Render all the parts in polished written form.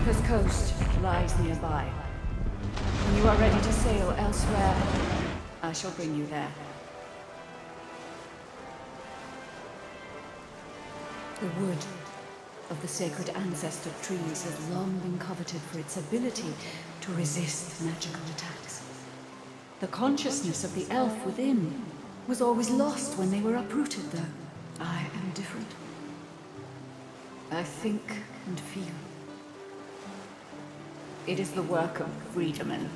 deepest coast lies nearby. When you are ready to sail elsewhere, I shall bring you there. The wood of the sacred ancestor trees has long been coveted for its ability to resist magical attacks. The consciousness of the elf within was always lost when they were uprooted, though. I am different. I think and feel. It is the work of Friedemann.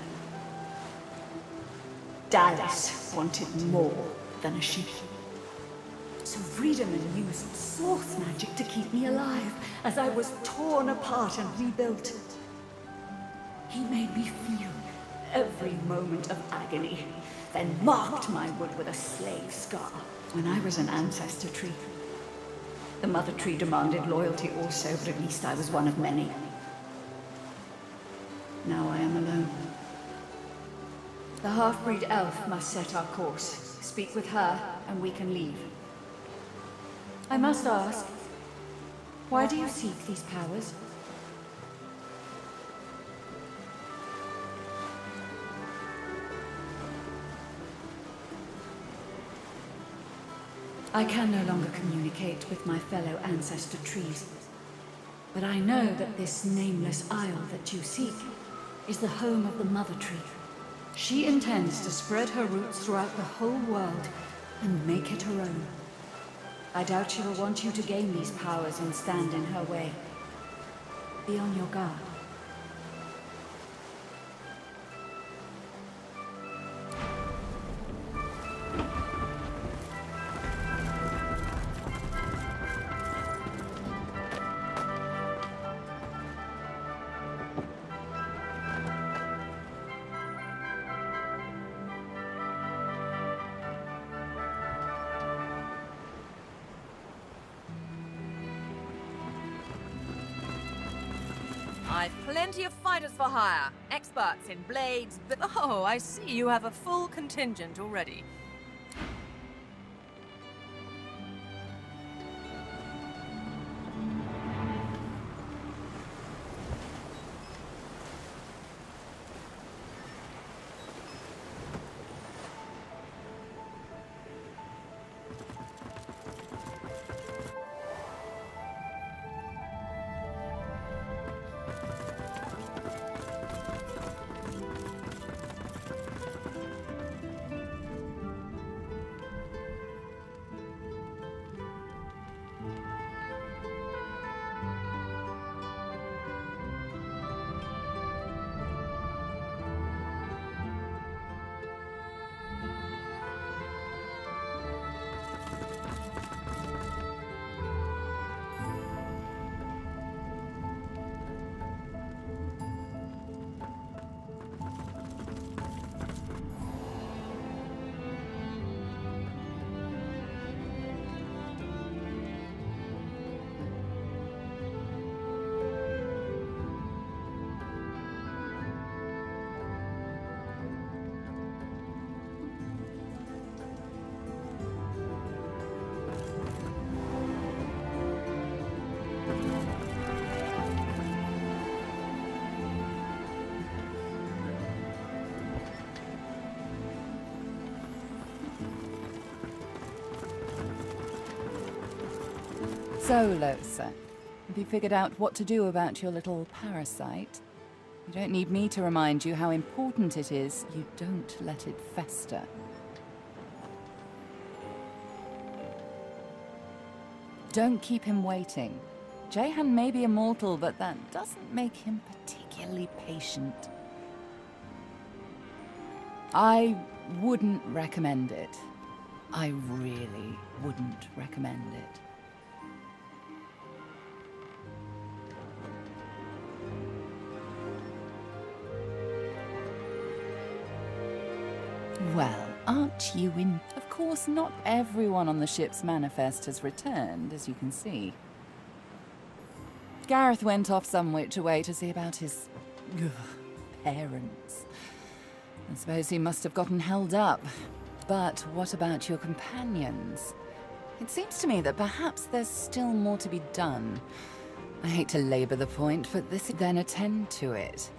Dallas wanted more than a ship. So Friedemann used source magic to keep me alive as I was torn apart and rebuilt. He made me feel every moment of agony, then marked my wood with a slave scar. When I was an ancestor tree, the mother tree demanded loyalty also, but at least I was one of many. Now I am alone. The half-breed elf must set our course. Speak with her, and we can leave. I must ask, why do you seek these powers? I can no longer communicate with my fellow ancestor trees, but I know that this nameless isle that you seek is the home of the mother tree. She intends to spread her roots throughout the whole world and make it her own. I doubt she will want you to gain these powers and stand in her way. Be on your guard. I've plenty of fighters for hire, experts in blades, but oh, I see you have a full contingent already. So, Lohse, have you figured out what to do about your little parasite? You don't need me to remind you how important it is you don't let it fester. Don't keep him waiting. Jehan may be immortal, but that doesn't make him particularly patient. I wouldn't recommend it. I really wouldn't recommend it. Well, aren't you in? Of course, not everyone on the ship's manifest has returned, as you can see. Gareth went off some which way to see about his parents. I suppose he must have gotten held up. But what about your companions? It seems to me that perhaps there's still more to be done. I hate to labor the point, but this then attend to it.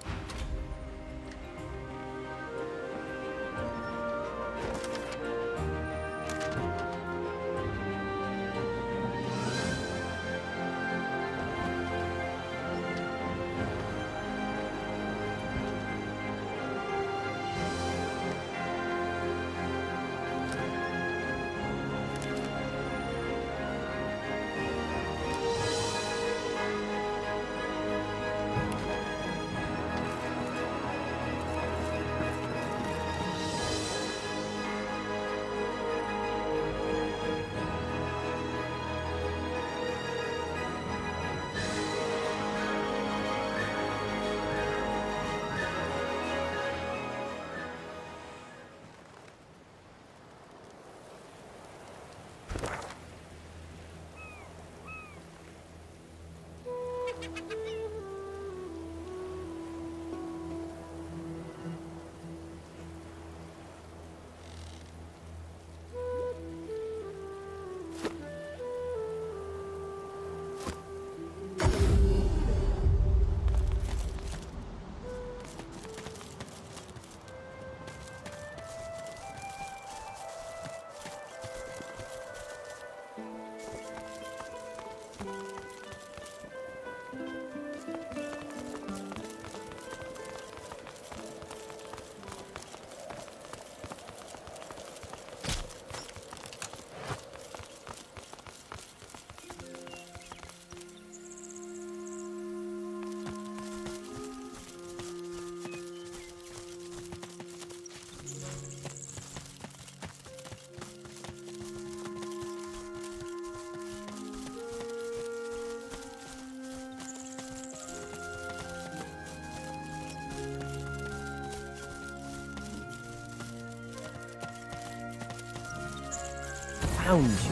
Found you.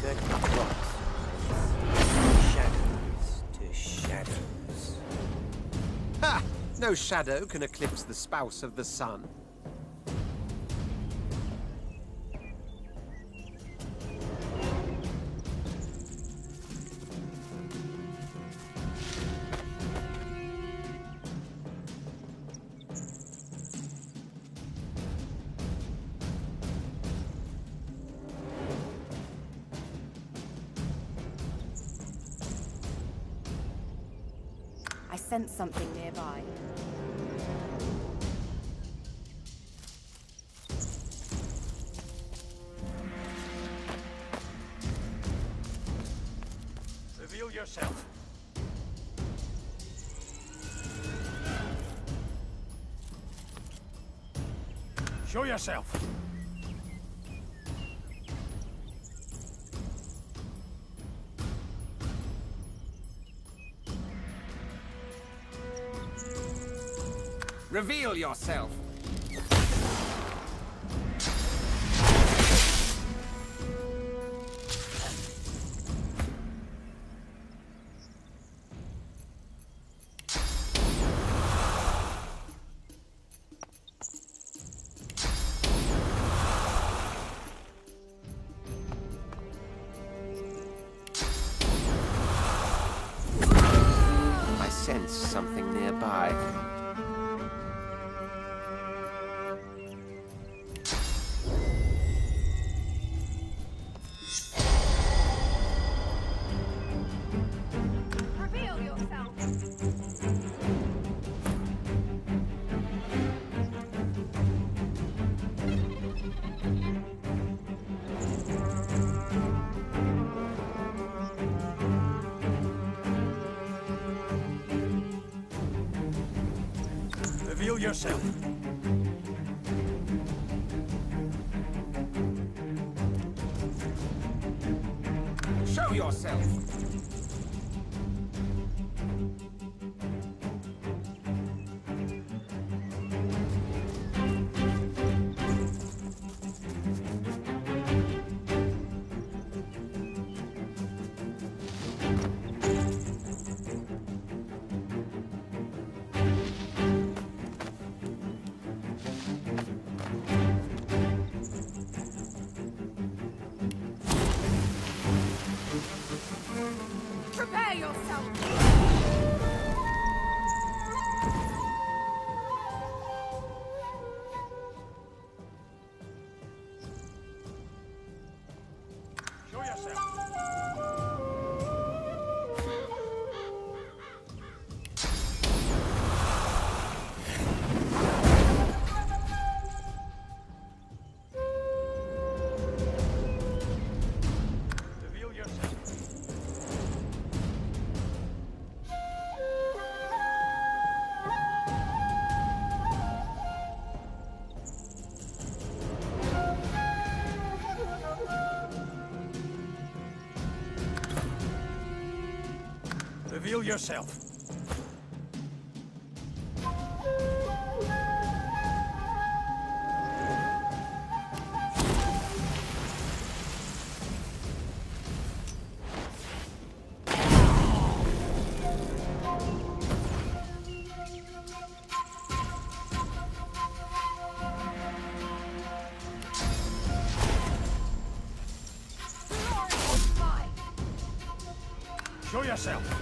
Good cross. Shadows to shadows. Ha! No shadow can eclipse the spouse of the sun. I sense something nearby. Reveal yourself. Show yourself. Reveal yourself. I sense something nearby. Reveal yourself. Show yourself. Prepare yourself! Show yourself. Reveal yourself. Reveal yourself. Show yourself.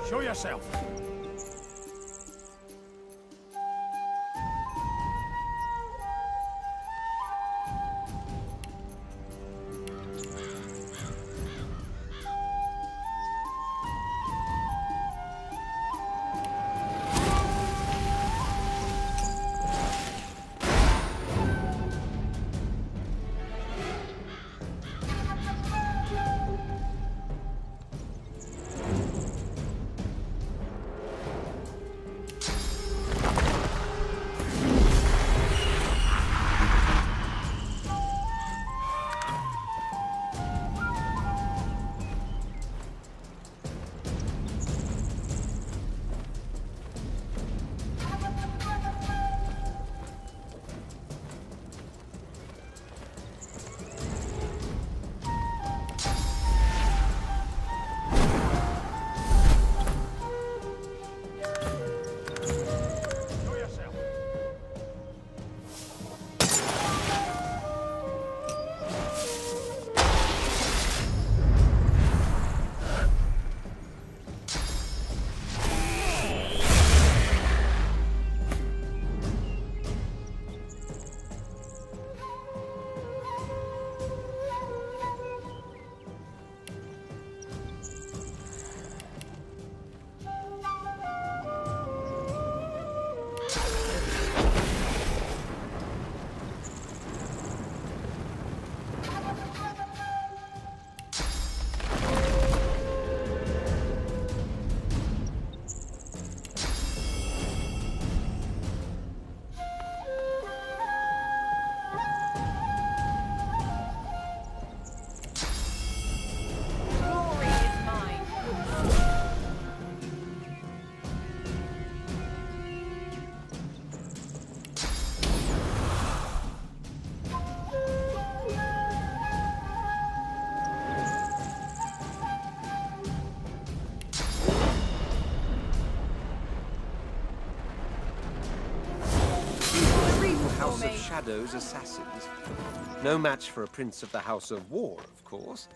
Show yourself. Show yourself. Glory is mine. House of Shadows assassins. No match for a prince of the House of War, of course.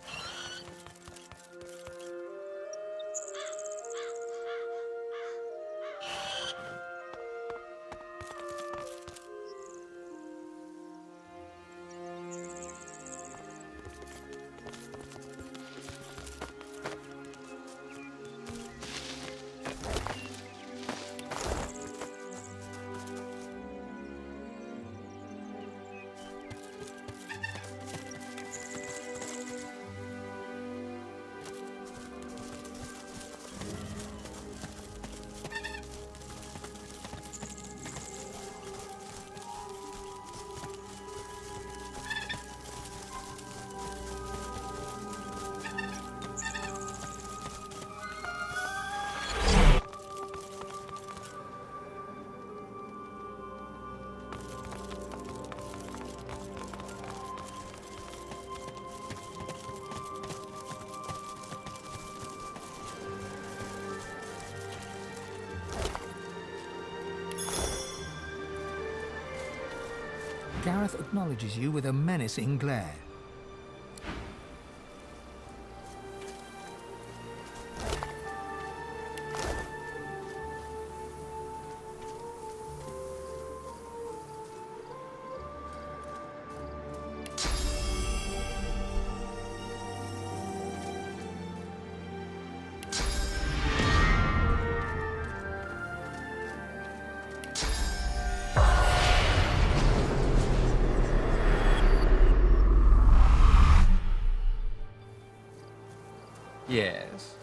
Gareth acknowledges you with a menacing glare. Yes.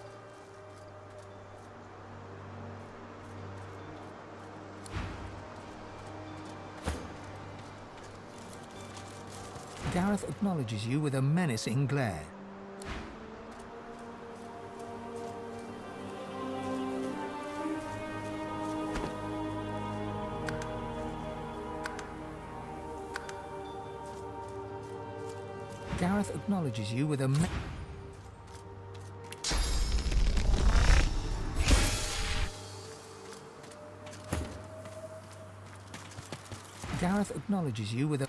Gareth acknowledges you with a menacing glare. Gareth acknowledges you with a Gareth acknowledges you with a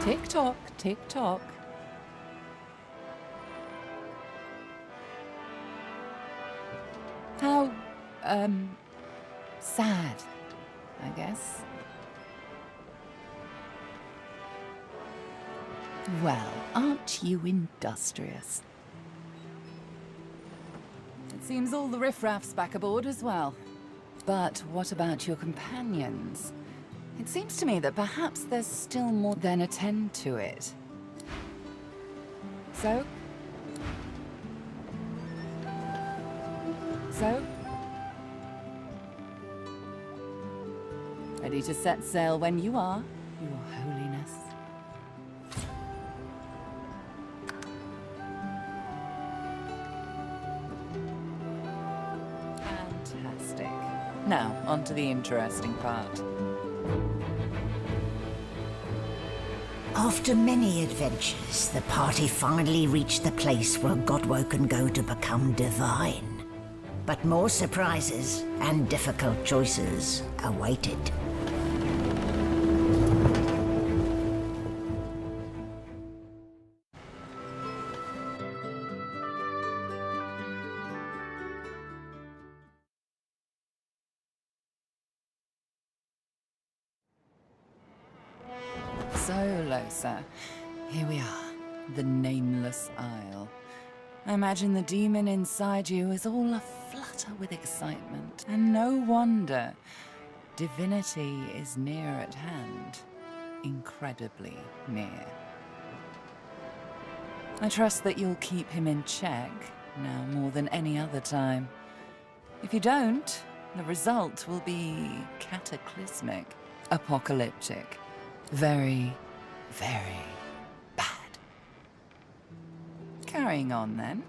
Tick-tock, tick-tock. How, sad, I guess. Well, aren't you industrious? It seems all the riffraff's back aboard as well. But what about your companions? It seems to me that perhaps there's still more than attend to it. So? Ready to set sail when you are, Your Holiness. Fantastic. Now, on to the interesting part. After many adventures, the party finally reached the place where Godwo can go to become divine. But more surprises and difficult choices awaited. So, Losa, here we are, the Nameless Isle. I imagine the demon inside you is all aflutter with excitement, and no wonder. Divinity is near at hand, incredibly near. I trust that you'll keep him in check, now more than any other time. If you don't, the result will be cataclysmic, apocalyptic. Very, very bad. Carrying on, then.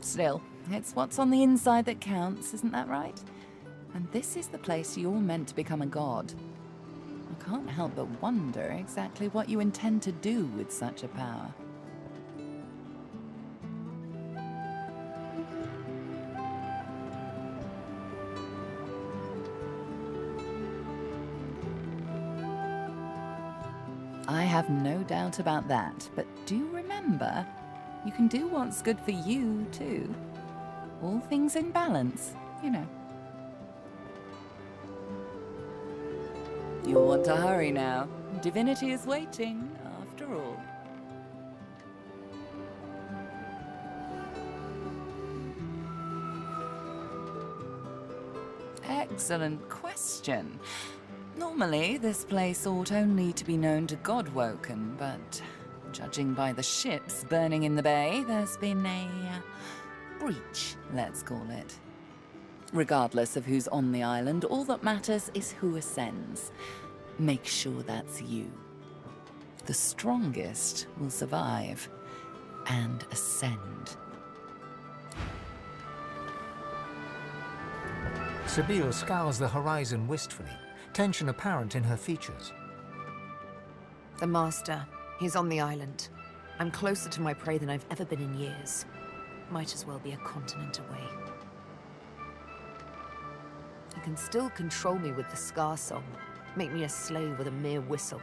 Still, it's what's on the inside that counts, isn't that right? And this is the place you're meant to become a god. I can't help but wonder exactly what you intend to do with such a power. I have no doubt about that, but do remember, you can do what's good for you, too. All things in balance, you know. You'll want to hurry now. Divinity is waiting, after all. Excellent question. Normally, this place ought only to be known to Godwoken, but judging by the ships burning in the bay, there's been a breach, let's call it. Regardless of who's on the island, all that matters is who ascends. Make sure that's you. The strongest will survive and ascend. Sabine scours the horizon wistfully, tension apparent in her features. The Master. He's on the island. I'm closer to my prey than I've ever been in years. Might as well be a continent away. He can still control me with the Scar Song, make me a slave with a mere whistle.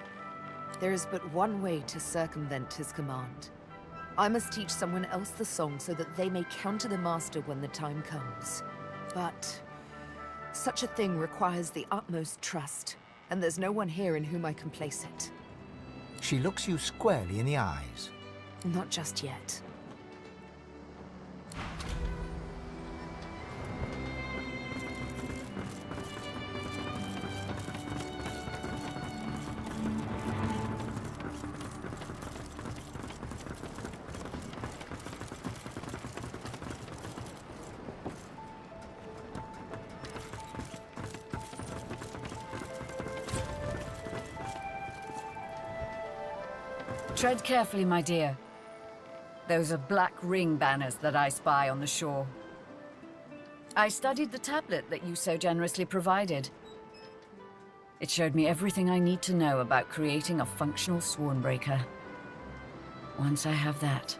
There is but one way to circumvent his command. I must teach someone else the song so that they may counter the Master when the time comes. But such a thing requires the utmost trust, and there's no one here in whom I can place it. She looks you squarely in the eyes. Not just yet. Tread carefully, my dear. Those are black ring banners that I spy on the shore. I studied the tablet that you so generously provided. It showed me everything I need to know about creating a functional Swornbreaker. Once I have that,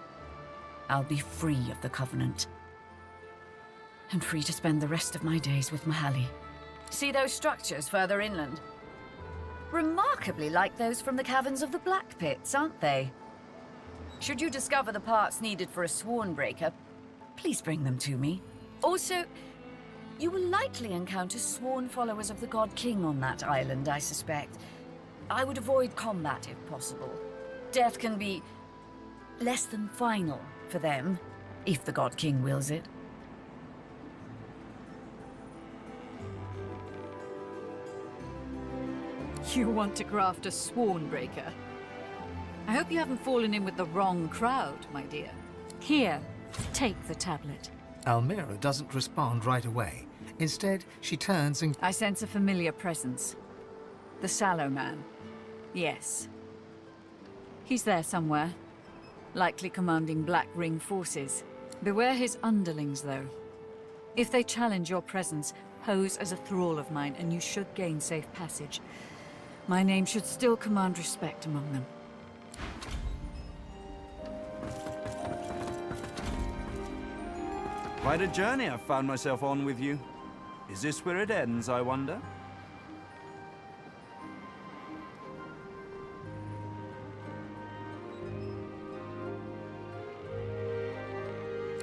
I'll be free of the Covenant. And free to spend the rest of my days with Mahalli. See those structures further inland? Remarkably like those from the caverns of the Black Pits, aren't they? Should you discover the parts needed for a Swornbreaker, please bring them to me. Also, you will likely encounter sworn followers of the God King on that island, I suspect. I would avoid combat if possible. Death can be less than final for them, if the God King wills it. You want to craft a Swornbreaker? I hope you haven't fallen in with the wrong crowd, my dear. Here, take the tablet. Almira doesn't respond right away. Instead, she turns and... I sense a familiar presence. The Sallow Man. Yes. He's there somewhere. Likely commanding Black Ring forces. Beware his underlings, though. If they challenge your presence, pose as a thrall of mine, and you should gain safe passage. My name should still command respect among them. Quite a journey I've found myself on with you. Is this where it ends, I wonder?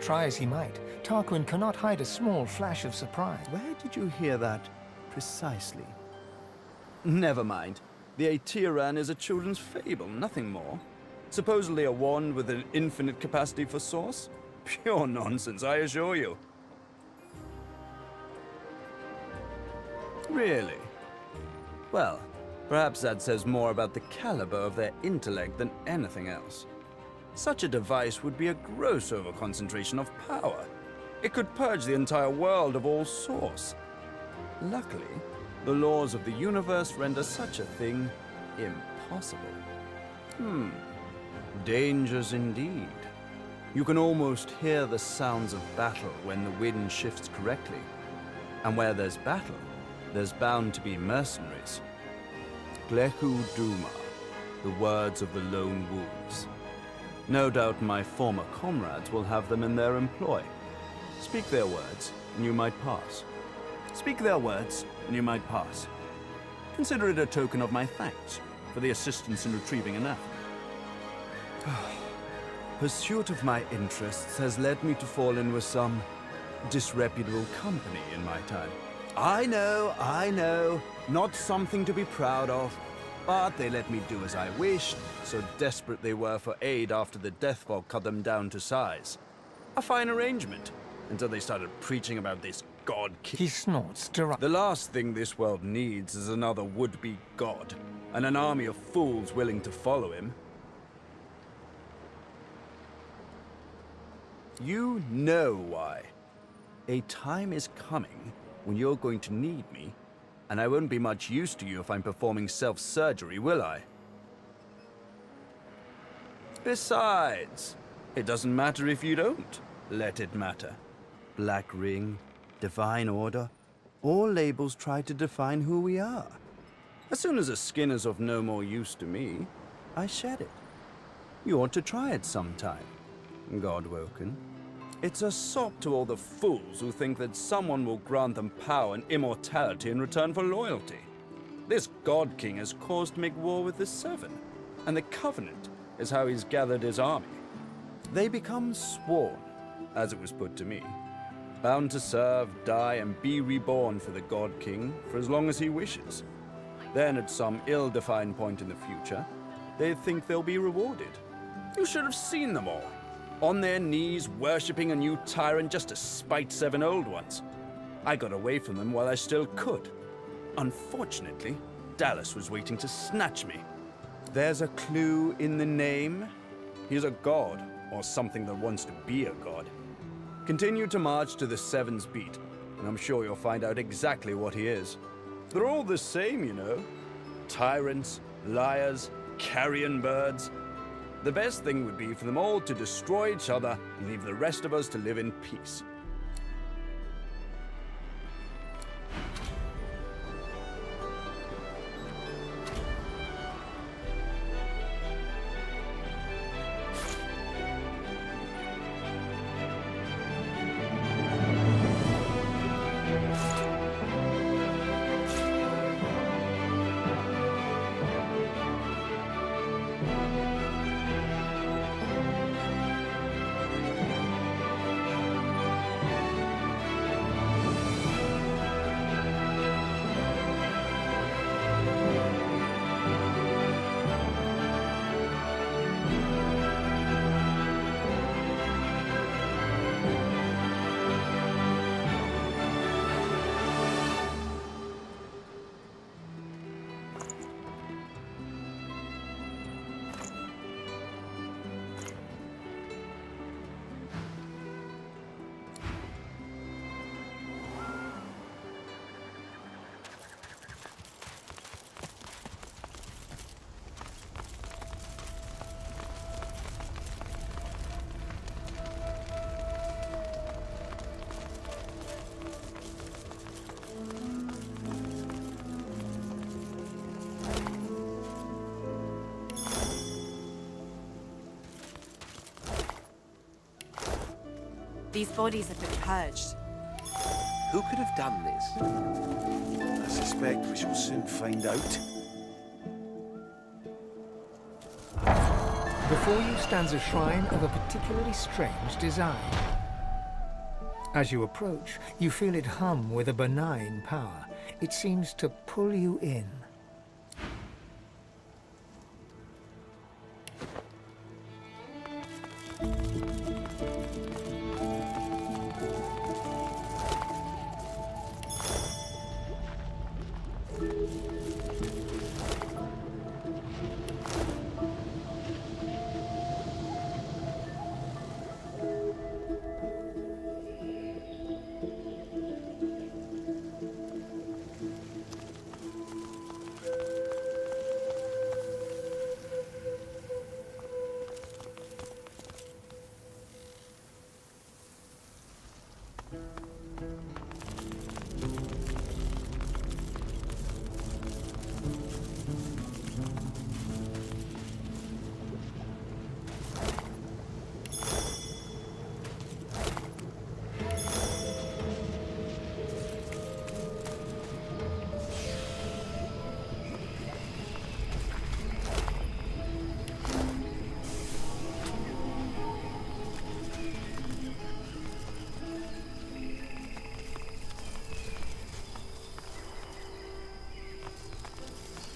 Try as he might, Tarquin cannot hide a small flash of surprise. Where did you hear that precisely? Never mind. The Aetiran is a children's fable, nothing more. Supposedly a wand with an infinite capacity for source? Pure nonsense, I assure you. Really? Well, perhaps that says more about the caliber of their intellect than anything else. Such a device would be a gross overconcentration of power. It could purge the entire world of all source. Luckily, the laws of the universe render such a thing impossible. Dangers indeed. You can almost hear the sounds of battle when the wind shifts correctly. And where there's battle, there's bound to be mercenaries. Glechu Duma, the words of the lone wolves. No doubt my former comrades will have them in their employ. Speak their words, and you might pass. Speak their words, and you might pass. Consider it a token of my thanks for the assistance in retrieving anathema. Pursuit of my interests has led me to fall in with some disreputable company in my time. I know, not something to be proud of, but they let me do as I wished, so desperate they were for aid after the death fog cut them down to size. A fine arrangement, until they started preaching about this god king. He snorts The last thing this world needs is another would-be god, and an army of fools willing to follow him. You know why. A time is coming when you're going to need me, and I won't be much use to you if I'm performing self-surgery, will I? Besides, it doesn't matter if you don't let it matter. Black Ring, Divine Order, all labels try to define who we are. As soon as a skin is of no more use to me, I shed it. You ought to try it sometime, God-woken. It's a sop to all the fools who think that someone will grant them power and immortality in return for loyalty. This God King has caused to make war with the Seven, and the Covenant is how he's gathered his army. They become sworn, as it was put to me, bound to serve, die, and be reborn for the God King for as long as he wishes. Then, at some ill-defined point in the future, they think they'll be rewarded. You should have seen them all, on their knees, worshipping a new tyrant just to spite 7 old ones. I got away from them while I still could. Unfortunately, Dallas was waiting to snatch me. There's a clue in the name. He's a god, or something that wants to be a god. Continue to march to the Seven's beat, and I'm sure you'll find out exactly what he is. They're all the same, you know. Tyrants, liars, carrion birds. The best thing would be for them all to destroy each other and leave the rest of us to live in peace. These bodies have been purged. Who could have done this? I suspect we shall soon find out. Before you stands a shrine of a particularly strange design. As you approach, you feel it hum with a benign power. It seems to pull you in.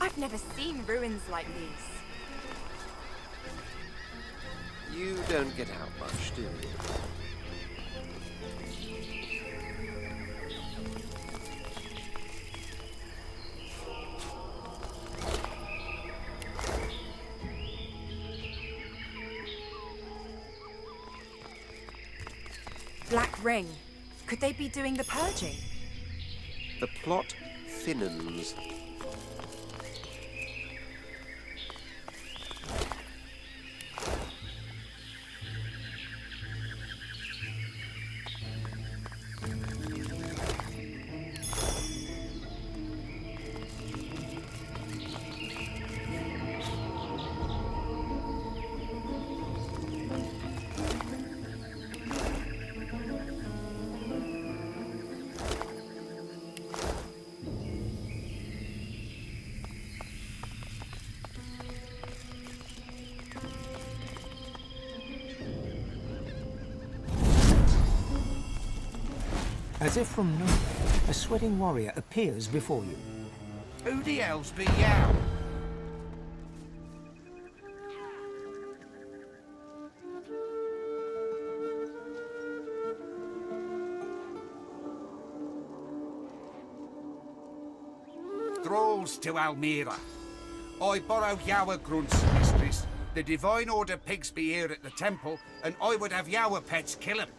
I've never seen ruins like these. You don't get out much, do you? Black Ring. Could they be doing the purging? The plot thinnens. As if from nowhere, a sweating warrior appears before you. Who the hell's be you? Thralls to Almira. I borrow Yawa grunts, mistress. The Divine Order pigs be here at the temple, and I would have Yawa pets kill 'em.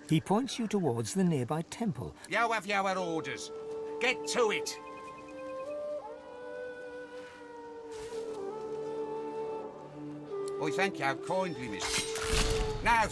He points you towards the nearby temple. You have Yawa orders. Get to it. I thank you kindly, mistress. Now,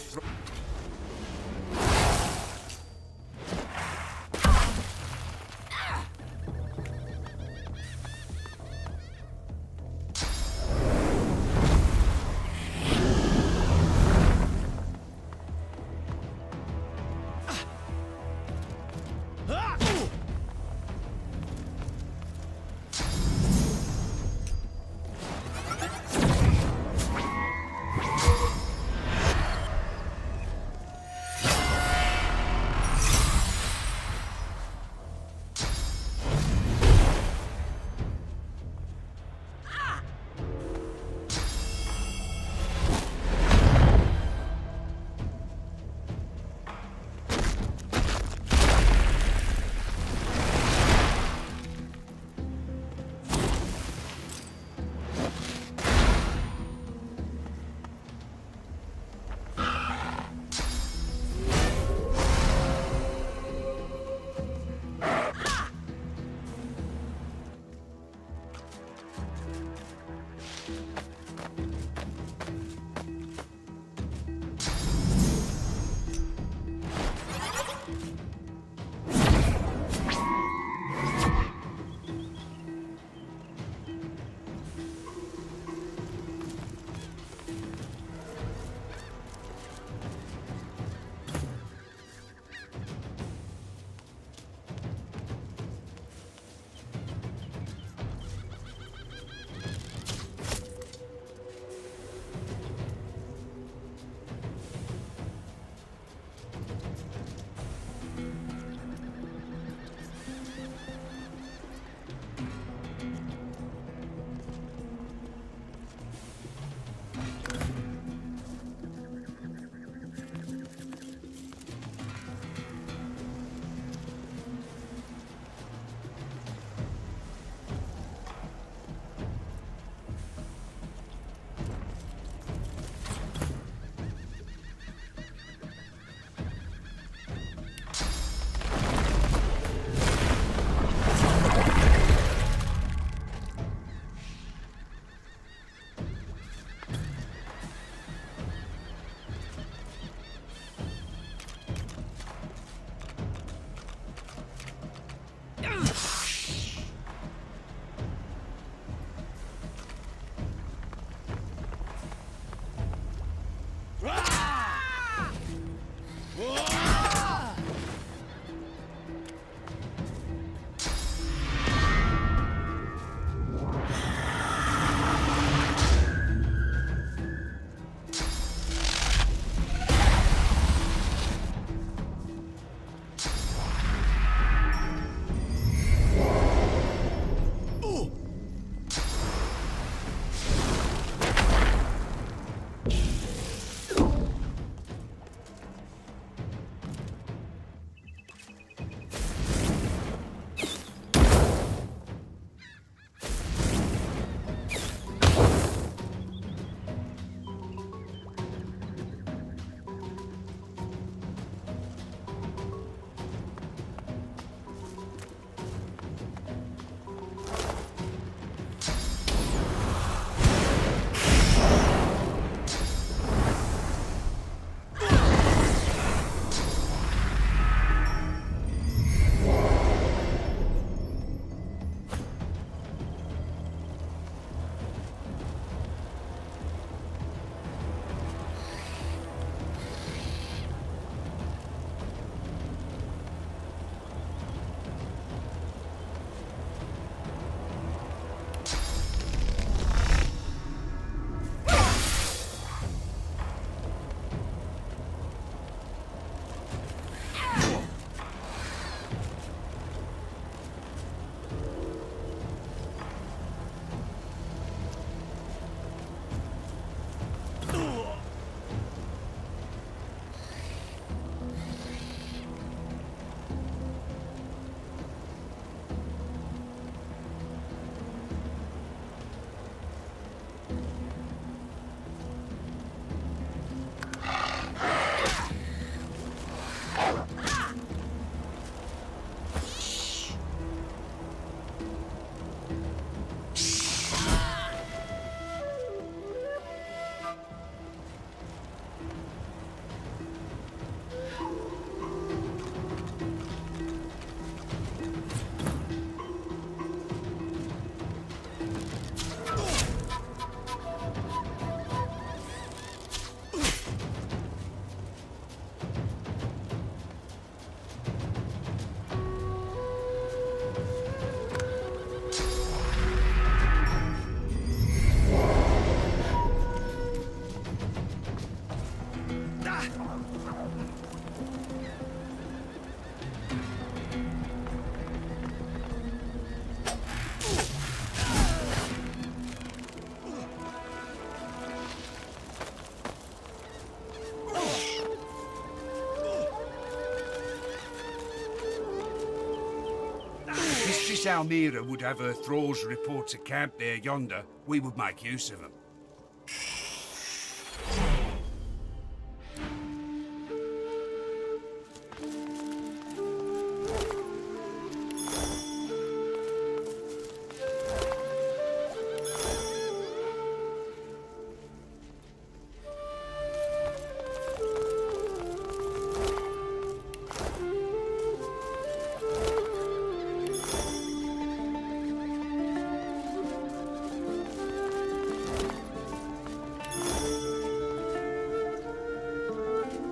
Miss Almira would have her thralls report to camp there yonder, we would make use of them.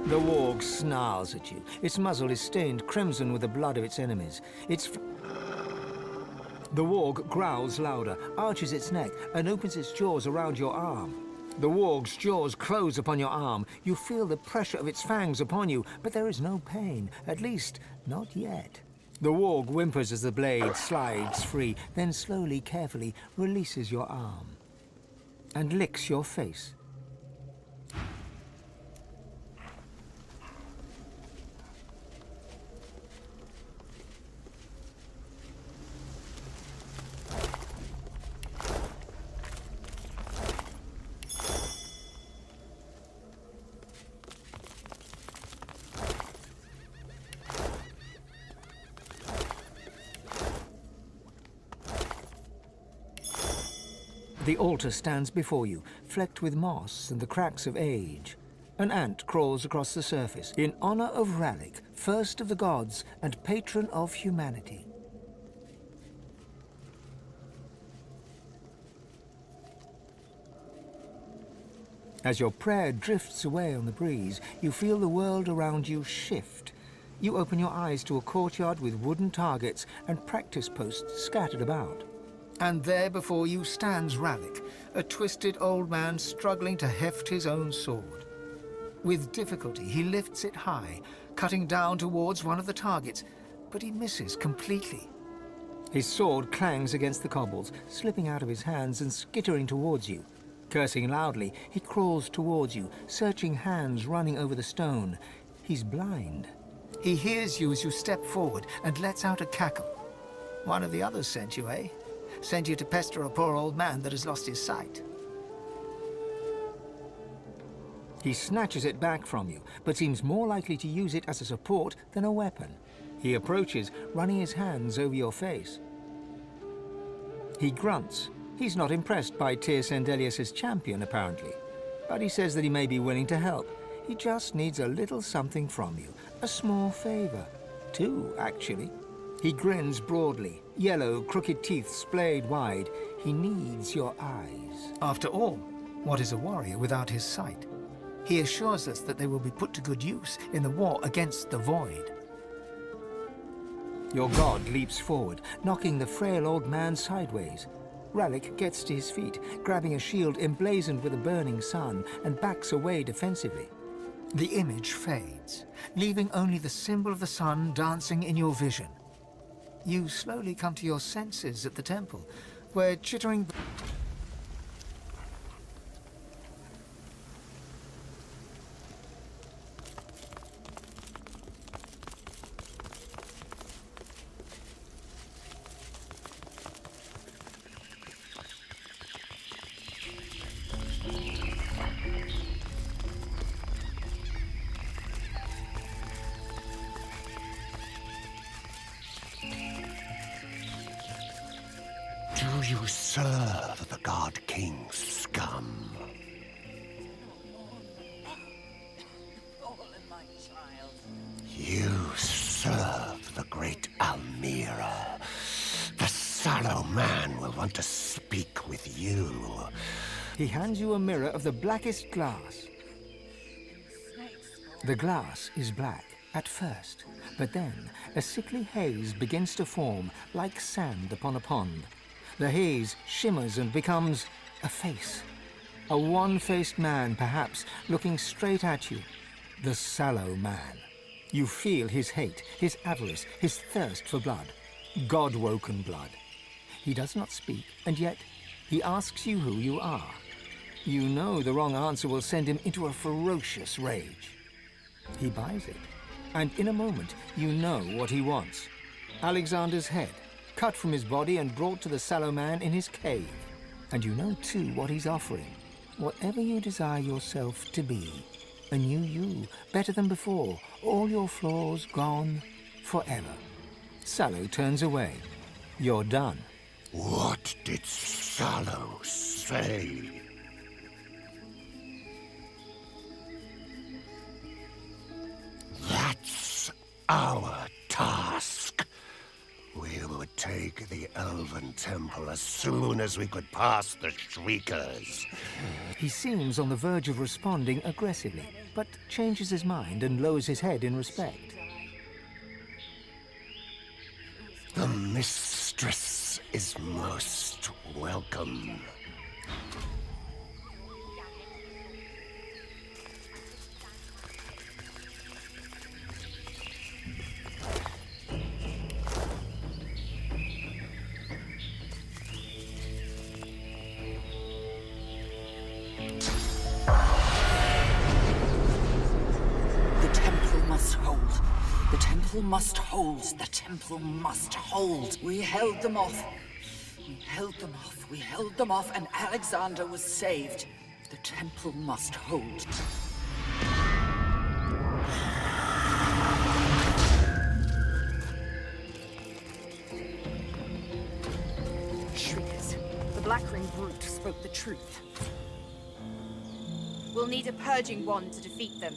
The warg snarls at you. Its muzzle is stained crimson with the blood of its enemies. The warg growls louder, arches its neck, and opens its jaws around your arm. The warg's jaws close upon your arm. You feel the pressure of its fangs upon you, but there is no pain, at least not yet. The warg whimpers as the blade slides free, then slowly, carefully releases your arm and licks your face. The altar stands before you, flecked with moss and the cracks of age. An ant crawls across the surface, in honor of Ralik, first of the gods and patron of humanity. As your prayer drifts away on the breeze, you feel the world around you shift. You open your eyes to a courtyard with wooden targets and practice posts scattered about. And there before you stands Ralik, a twisted old man struggling to heft his own sword. With difficulty, he lifts it high, cutting down towards one of the targets, but he misses completely. His sword clangs against the cobbles, slipping out of his hands and skittering towards you. Cursing loudly, he crawls towards you, searching hands running over the stone. He's blind. He hears you as you step forward and lets out a cackle. One of the others sent you, eh? Sent you to pester a poor old man that has lost his sight. He snatches it back from you, but seems more likely to use it as a support than a weapon. He approaches, running his hands over your face. He grunts. He's not impressed by Tyr Sendelius's champion, apparently. But he says that he may be willing to help. He just needs a little something from you. A small favor. 2, actually. He grins broadly, yellow, crooked teeth splayed wide. He needs your eyes. After all, what is a warrior without his sight? He assures us that they will be put to good use in the war against the Void. Your god leaps forward, knocking the frail old man sideways. Ralik gets to his feet, grabbing a shield emblazoned with a burning sun, and backs away defensively. The image fades, leaving only the symbol of the sun dancing in your vision. You slowly come to your senses at the temple, where chittering... Do you serve the God King's scum? You serve the great Almira. The sallow man will want to speak with you. He hands you a mirror of the blackest glass. The glass is black at first, but then a sickly haze begins to form like sand upon a pond. The haze shimmers and becomes a face. A one-faced man, perhaps, looking straight at you. The sallow man. You feel his hate, his avarice, his thirst for blood. God-woken blood. He does not speak, and yet he asks you who you are. You know the wrong answer will send him into a ferocious rage. He buys it, and in a moment you know what he wants. Alexander's head, cut from his body and brought to the sallow man in his cave. And you know too what he's offering. Whatever you desire yourself to be. A new you, better than before. All your flaws gone forever. Sallow turns away. You're done. What did Sallow say? That's our task. We would take the Elven Temple as soon as we could pass the Shriekers. He seems on the verge of responding aggressively, but changes his mind and lowers his head in respect. The mistress is most welcome. The temple must hold. The temple must hold. We held them off. We held them off. We held them off, and Alexander was saved. The temple must hold. Shriekers. The Black Ring brute spoke the truth. We'll need a purging wand to defeat them.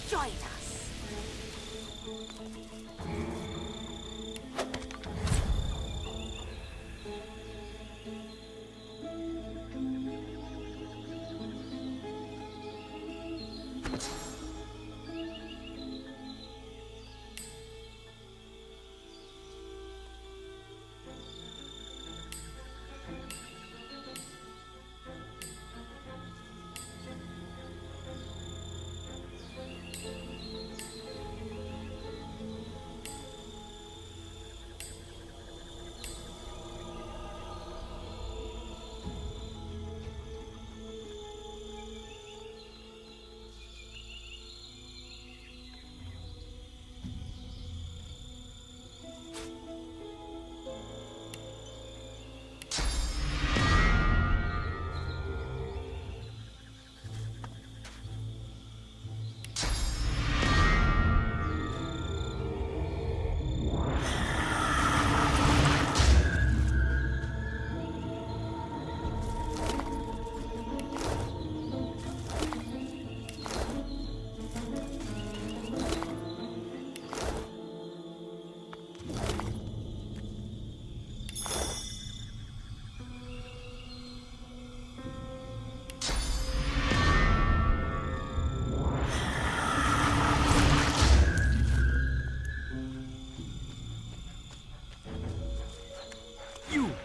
Join us.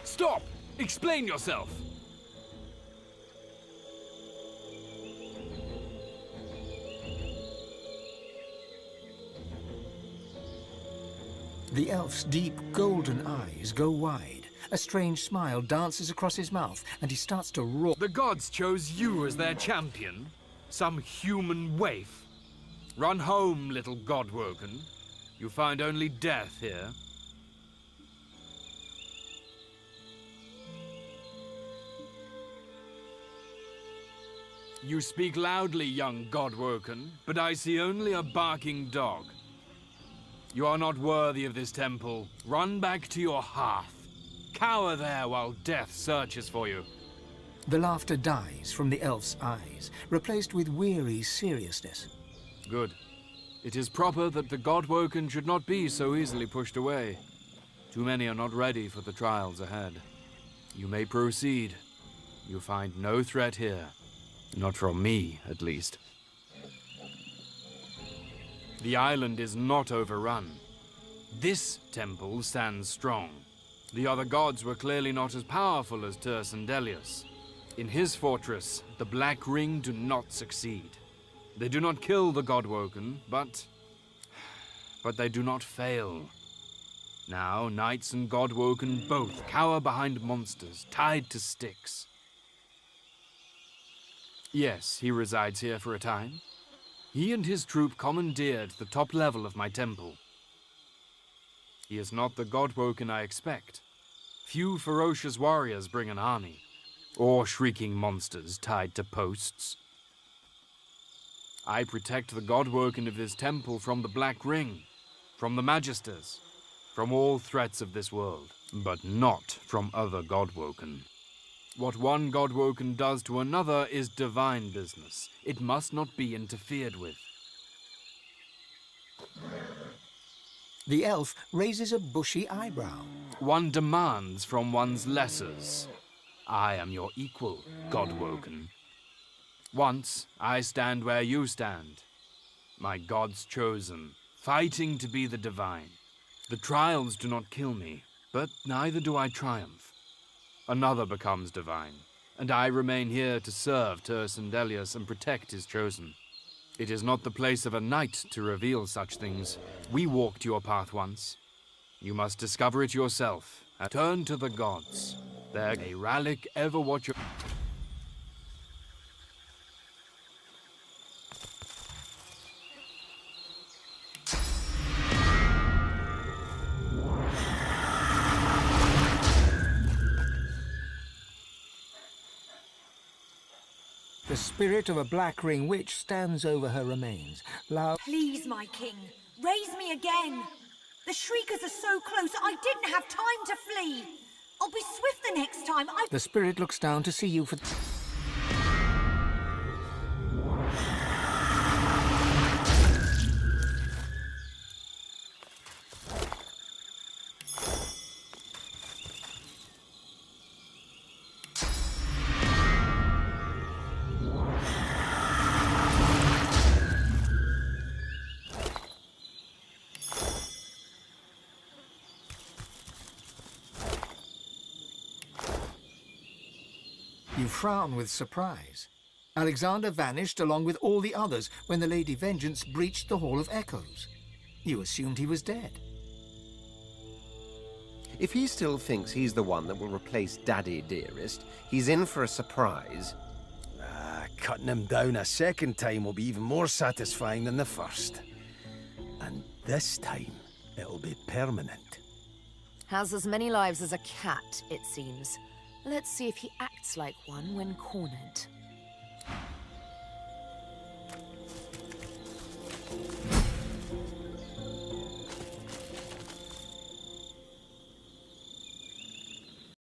Stop! Explain yourself! The elf's deep, golden eyes go wide. A strange smile dances across his mouth, and he starts to roar. The gods chose you as their champion? Some human waif? Run home, little godwoken. You find only death here. You speak loudly, young godwoken, but I see only a barking dog. You are not worthy of this temple. Run back to your hearth. Cower there while death searches for you. The laughter dies from the elf's eyes, replaced with weary seriousness. Good. It is proper that the Godwoken should not be so easily pushed away. Too many are not ready for the trials ahead. You may proceed. You find no threat here. Not from me, at least. The island is not overrun. This temple stands strong. The other gods were clearly not as powerful as Delius. In his fortress, the Black Ring do not succeed. They do not kill the Godwoken, but they do not fail. Now, knights and Godwoken both cower behind monsters, tied to sticks. Yes, he resides here for a time. He and his troop commandeered the top level of my temple. He is not the Godwoken I expect. Few ferocious warriors bring an army, or shrieking monsters tied to posts. I protect the Godwoken of this temple from the Black Ring, from the Magisters, from all threats of this world, but not from other Godwoken. What one Godwoken does to another is divine business. It must not be interfered with. The elf raises a bushy eyebrow. One demands from one's lessers. I am your equal, Godwoken. Once, I stand where you stand. My gods chosen, fighting to be the divine. The trials do not kill me, but neither do I triumph. Another becomes divine, and I remain here to serve Delius and protect his chosen. It is not the place of a knight to reveal such things. We walked your path once. You must discover it yourself, and turn to the gods. There a relic ever watch your... The spirit of a Black Ring witch stands over her remains. Please, my king, raise me again. The shriekers are so close, I didn't have time to flee. I'll be swift the next time. The spirit looks down to see you for... You frown with surprise. Alexander vanished along with all the others when the Lady Vengeance breached the Hall of Echoes. You assumed he was dead. If he still thinks he's the one that will replace Daddy Dearest, he's in for a surprise. Cutting him down a second time will be even more satisfying than the first. And this time, it'll be permanent. Has as many lives as a cat, it seems. Let's see if he acts like one when cornered.